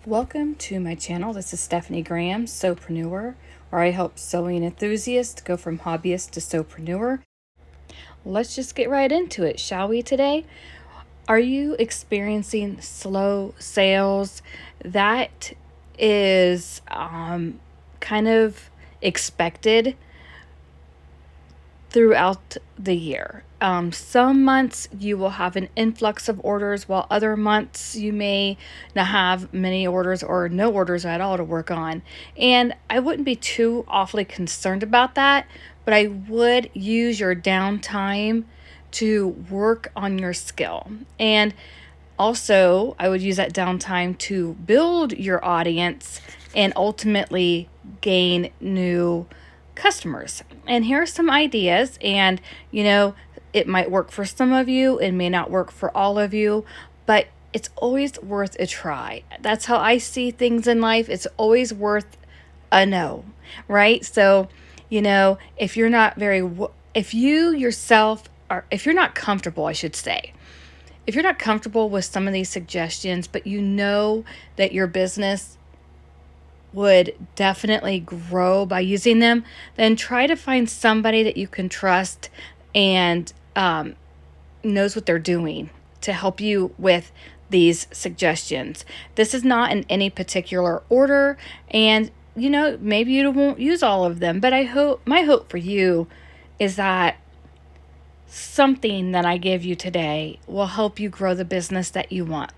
Welcome to my channel. This is Stephanie Graham, Sewpreneur, where I help sewing enthusiasts go from hobbyist to sewpreneur. Let's just get right into it, shall we, today? Are you experiencing slow sales? That is kind of expected throughout the year. Some months you will have an influx of orders, while other months you may not have many orders or no orders at all to work on. And I wouldn't be too awfully concerned about that, but I would use your downtime to work on your skill. And also, I would use that downtime to build your audience and ultimately gain new customers. And here are some ideas, and it might work for some of you, it may not work for all of you, but it's always worth a try. That's how I see things in life. It's always worth a no, right? So, if you're not if you're not comfortable, I should say, if you're not comfortable with some of these suggestions, but you know that your business would definitely grow by using them, then try to find somebody that you can trust and knows what they're doing to help you with these suggestions. This is not in any particular order, and maybe you won't use all of them, but my hope for you is that something that I give you today will help you grow the business that you want.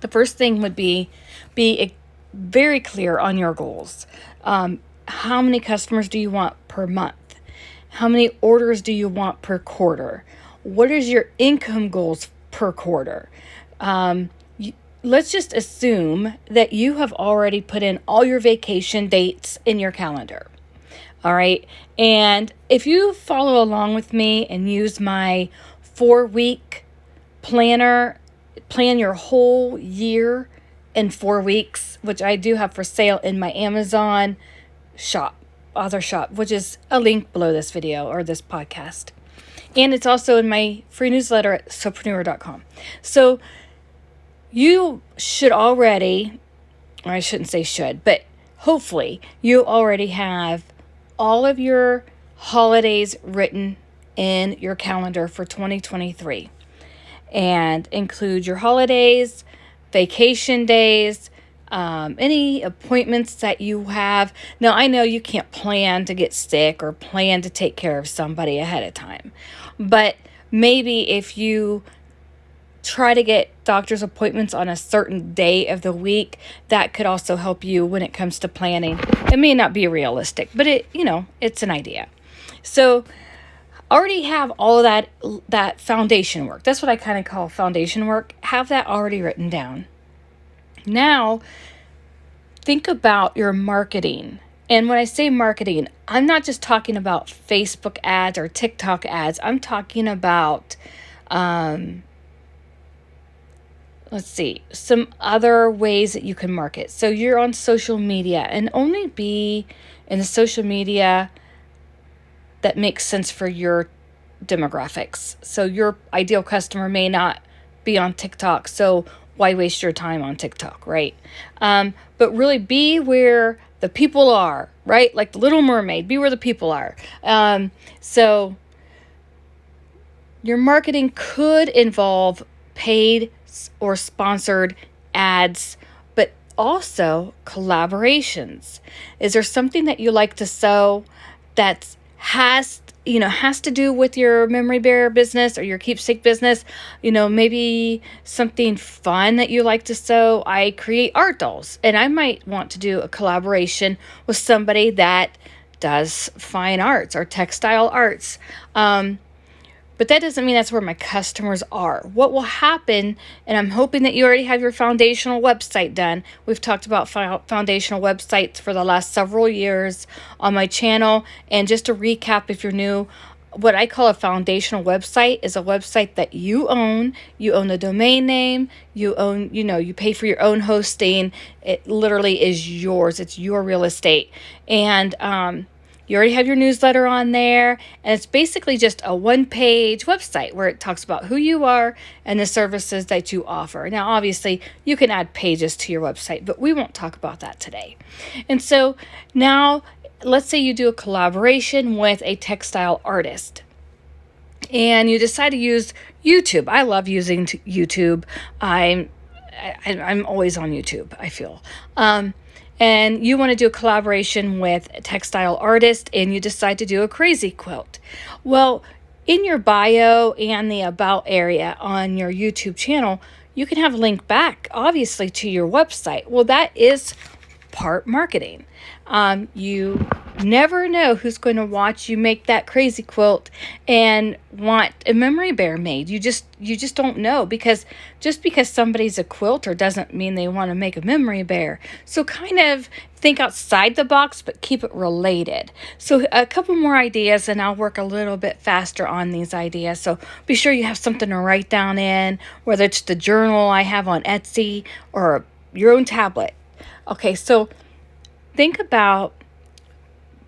The first thing would be very clear on your goals. How many customers do you want per month? How many orders do you want per quarter? What is your income goals per quarter? Let's just assume that you have already put in all your vacation dates in your calendar. All right. And if you follow along with me and use my 4-week planner, plan your whole year in 4 weeks, which I do have for sale in my Amazon shop, author shop, which is a link below this video or this podcast. And it's also in my free newsletter at sewpreneur.com. So you should already, or I shouldn't say should, but hopefully you already have all of your holidays written in your calendar for 2023, and include your holidays, vacation days, any appointments that you have. Now, I know you can't plan to get sick or plan to take care of somebody ahead of time, but maybe if you try to get doctor's appointments on a certain day of the week, that could also help you when it comes to planning. It may not be realistic, but it's an idea. So already have all of that foundation work. That's what I kind of call foundation work. Have that already written down. Now, think about your marketing. And when I say marketing, I'm not just talking about Facebook ads or TikTok ads. I'm talking about, some other ways that you can market. So you're on social media, and only be in the social media that makes sense for your demographics. So your ideal customer may not be on TikTok, so why waste your time on TikTok, right? But really be where the people are, right? Like the Little Mermaid, be where the people are. So your marketing could involve paid or sponsored ads, but also collaborations. Is there something that you like to sew that has to do with your memory bearer business or your keepsake business? Maybe something fun that you like to sew. I create art dolls, and I might want to do a collaboration with somebody that does fine arts or textile arts. But that doesn't mean that's where my customers are. What will happen, and I'm hoping that you already have your foundational website done. We've talked about foundational websites for the last several years on my channel. And just to recap, if you're new, what I call a foundational website is a website that you own. You own the domain name. You own, you pay for your own hosting. It literally is yours. It's your real estate. And You already have your newsletter on there, and it's basically just a one-page website where it talks about who you are and the services that you offer. Now, obviously, you can add pages to your website, but we won't talk about that today. And so now, let's say you do a collaboration with a textile artist, and you decide to use YouTube. I love using YouTube. I'm always on YouTube, I feel. And you want to do a collaboration with a textile artist, and you decide to do a crazy quilt. Well, in your bio and the about area on your YouTube channel, you can have a link back, obviously, to your website. Well, that is part marketing. You never know who's going to watch you make that crazy quilt and want a memory bear made. You just don't know, because just because somebody's a quilter doesn't mean they want to make a memory bear. So kind of think outside the box, but keep it related. So a couple more ideas, and I'll work a little bit faster on these ideas. So be sure you have something to write down in, whether it's the journal I have on Etsy or your own tablet. Okay, so think about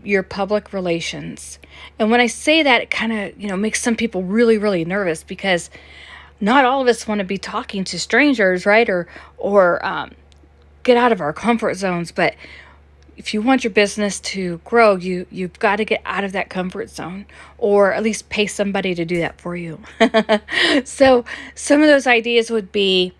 your public relations. And when I say that, it kind of, makes some people really, really nervous, because not all of us want to be talking to strangers, right? Or get out of our comfort zones. But if you want your business to grow, you've got to get out of that comfort zone, or at least pay somebody to do that for you. So some of those ideas would be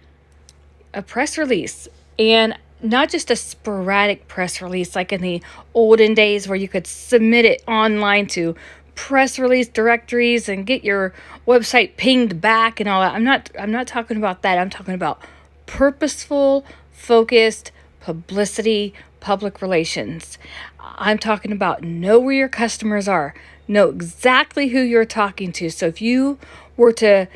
a press release, and not just a sporadic press release like in the olden days where you could submit it online to press release directories and get your website pinged back and all that. I'm not talking about that. I'm talking about purposeful, focused publicity, public relations. I'm talking about know where your customers are, know exactly who you're talking to. So if you were to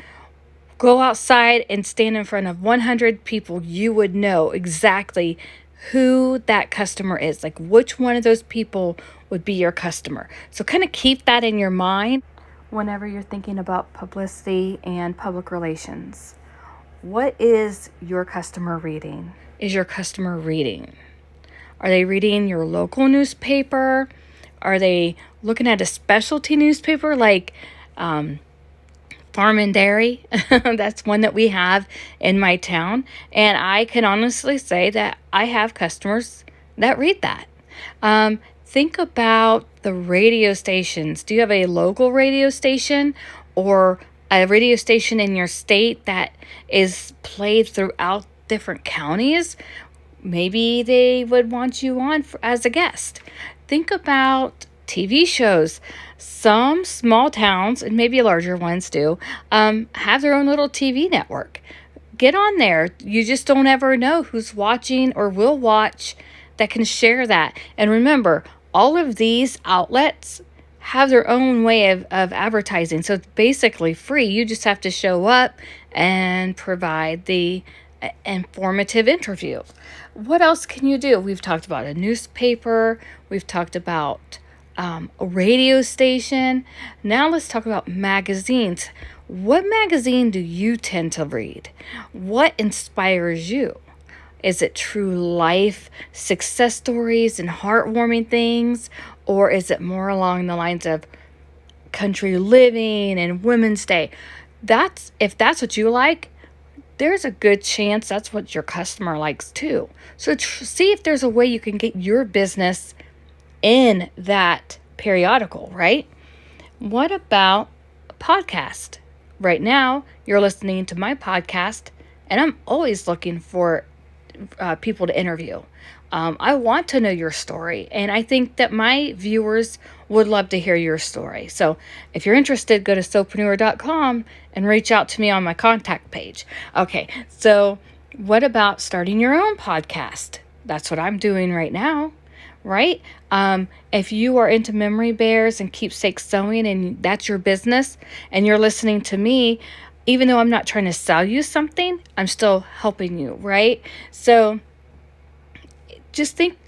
go outside and stand in front of 100 people, you would know exactly who that customer is. Like, which one of those people would be your customer. So kind of keep that in your mind whenever you're thinking about publicity and public relations. What is your customer reading? Is your customer reading? Are they reading your local newspaper? Are they looking at a specialty newspaper like Farm and Dairy? That's one that we have in my town. And I can honestly say that I have customers that read that. Think about the radio stations. Do you have a local radio station or a radio station in your state that is played throughout different counties? Maybe they would want you on as a guest. Think about TV shows. Some small towns, and maybe larger ones do, have their own little TV network. Get on there. You just don't ever know who's watching or will watch that can share that. And remember, all of these outlets have their own way of advertising. So it's basically free. You just have to show up and provide the informative interview. What else can you do? We've talked about a newspaper. We've talked about a radio station. Now let's talk about magazines. What magazine do you tend to read? What inspires you? Is it true life, success stories, and heartwarming things? Or is it more along the lines of country living and Women's Day? If that's what you like, there's a good chance that's what your customer likes too. So see if there's a way you can get your business in that periodical, right? What about a podcast? Right now, you're listening to my podcast, and I'm always looking for people to interview. I want to know your story, and I think that my viewers would love to hear your story. So if you're interested, go to sopreneur.com and reach out to me on my contact page. Okay, so what about starting your own podcast? That's what I'm doing right now, right? If you are into memory bears and keepsake sewing and that's your business and you're listening to me, even though I'm not trying to sell you something, I'm still helping you, right? So just think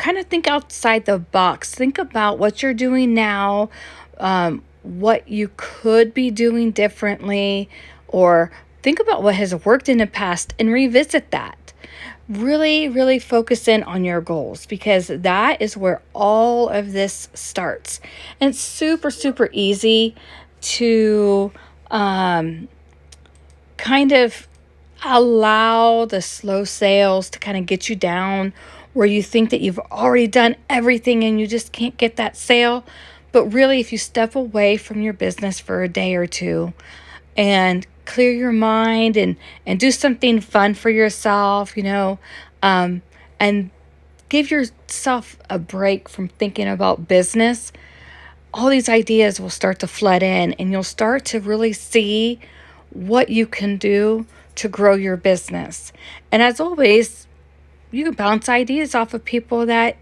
outside the box. Think about what you're doing now, what you could be doing differently, or think about what has worked in the past and revisit that. really, really focus in on your goals, because that is where all of this starts. And it's super, super easy to kind of allow the slow sales to kind of get you down where you think that you've already done everything and you just can't get that sale. But really, if you step away from your business for a day or two and clear your mind and do something fun for yourself, and give yourself a break from thinking about business, all these ideas will start to flood in, and you'll start to really see what you can do to grow your business. And as always, you can bounce ideas off of people that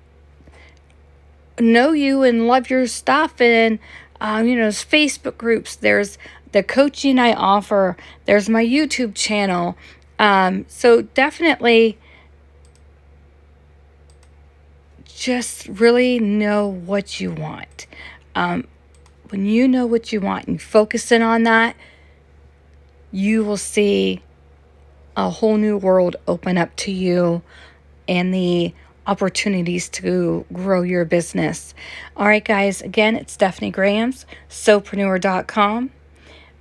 know you and love your stuff. And, there's Facebook groups, there's the coaching I offer, there's my YouTube channel. So definitely just really know what you want. When you know what you want and focus in on that, you will see a whole new world open up to you and the opportunities to grow your business. All right, guys, again, it's Stephanie Grams, Sopreneur.com.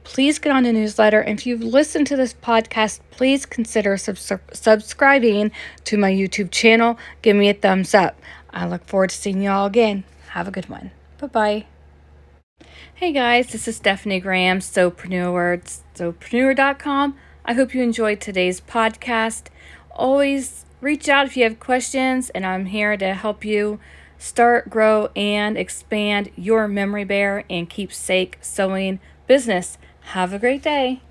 Please get on the newsletter. And if you've listened to this podcast, please consider subscribing to my YouTube channel. Give me a thumbs up. I look forward to seeing you all again. Have a good one. Bye-bye. Hey guys, this is Stephanie Graham, Sopreneur.com. I hope you enjoyed today's podcast. Always reach out if you have questions, and I'm here to help you start, grow, and expand your memory bear and keepsake sewing business. Have a great day.